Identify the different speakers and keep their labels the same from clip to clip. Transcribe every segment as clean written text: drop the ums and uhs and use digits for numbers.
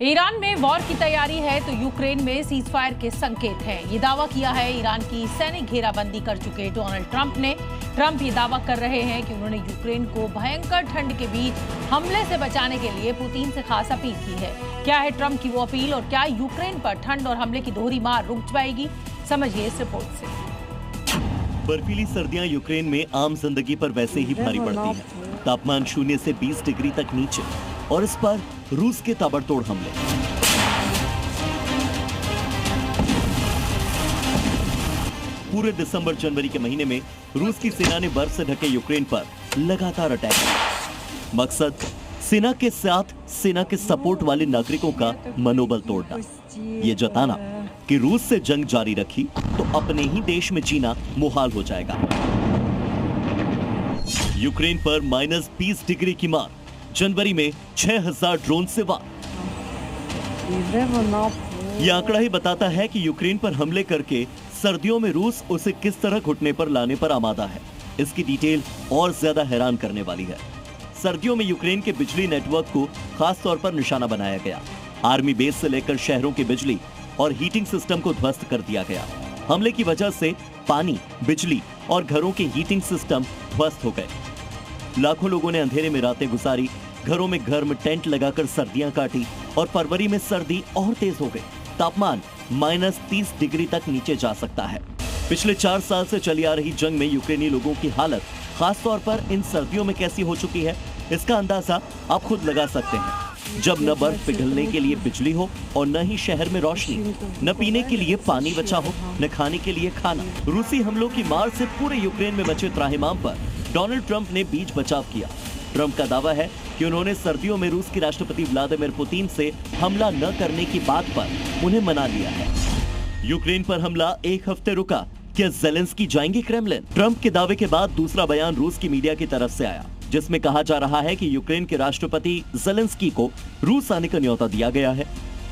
Speaker 1: Iran में war की तैयारी है तो यूक्रेन में सीजफायर के संकेत हैं। ये दावा किया है ईरान की सैनिक घेराबंदी कर चुके डोनाल्ड ट्रंप ने। ट्रंप ये दावा कर रहे हैं कि उन्होंने यूक्रेन को भयंकर ठंड के बीच हमले से बचाने के लिए पुतिन से खास अपील की है। क्या है ट्रंप की वो अपील और क्या यूक्रेन पर ठंड और हमले की दोहरी मार रुक जाएगी, समझिए इस रिपोर्ट से।
Speaker 2: बर्फीली सर्दियां यूक्रेन में आम जिंदगी पर वैसे ही भारी पड़ती हैं। तापमान 0 से 20 डिग्री तक नीचे और इस पर रूस के ताबड़तोड़ हमले। पूरे दिसंबर जनवरी के महीने में रूस की सेना ने बर्फ से ढके यूक्रेन पर लगातार अटैक किया। मकसद सेना के साथ सेना के सपोर्ट वाले नागरिकों का मनोबल तोड़ना, ये जताना कि रूस से जंग जारी रखी तो अपने ही देश में जीना मुहाल हो जाएगा। यूक्रेन पर -20 डिग्री की मार, जनवरी में 6000 ड्रोन से वार। यह आंकड़ा ही बताता है कि यूक्रेन पर हमले करके सर्दियों में रूस उसे किस तरह घुटने पर लाने पर आमादा है। इसकी डिटेल और ज्यादा हैरान करने वाली है। सर्दियों में यूक्रेन के बिजली नेटवर्क को खास तौर पर निशाना बनाया गया। आर्मी बेस से लेकर शहरों की बिजली और हीटिंग सिस्टम को ध्वस्त कर दिया गया। हमले की वजह से पानी, बिजली और घरों के हीटिंग सिस्टम ध्वस्त हो गए। लाखों लोगों ने अंधेरे में रातें गुजारी, घरों में गर्म टेंट लगाकर सर्दियां काटी और फरवरी में सर्दी और तेज हो गई। तापमान -30 डिग्री तक नीचे जा सकता है। पिछले 4 साल से चली आ रही जंग में यूक्रेनी लोगों की हालत खास तौर पर इन सर्दियों में कैसी हो चुकी है, इसका अंदाजा आप खुद लगा सकते हैं। जब न बर्फ पिघलने के लिए बिजली हो और न ही शहर में रोशनी, न पीने के लिए पानी बचा हो, न खाने के लिए खाना। रूसी हमलों की मार से पूरे यूक्रेन में मचे त्राहिमाम पर डोनाल्ड ट्रंप ने बीच बचाव किया। ट्रंप का दावा है कि उन्होंने सर्दियों में रूस के राष्ट्रपति व्लादिमीर पुतिन से हमला न करने की बात पर उन्हें मना लिया है। यूक्रेन पर हमला 1 हफ्ते रुका, क्या ज़ेलेंस्की जाएंगे क्रेमलिन? ट्रंप के दावे के बाद दूसरा बयान रूस की मीडिया की तरफ से आया, जिसमें कहा जा रहा है कि यूक्रेन के राष्ट्रपति ज़ेलेंस्की को रूस आने का न्योता दिया गया है।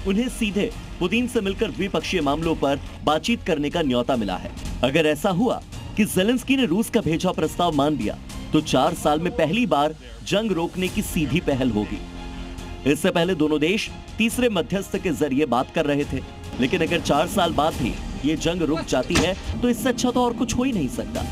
Speaker 2: उन्हें सीधे पुतिन से मिलकर द्विपक्षीय मामलों पर बातचीत करने का न्योता मिला है। अगर ऐसा हुआ कि ज़ेलेंस्की ने रूस का भेजा प्रस्ताव मान लिया तो 4 साल में पहली बार जंग रोकने की सीधी पहल होगी। इससे पहले दोनों देश तीसरे मध्यस्थ के जरिए बात कर रहे थे, लेकिन अगर 4 साल बाद भी ये जंग रुक जाती है तो इससे अच्छा तो और कुछ हो ही नहीं सकता।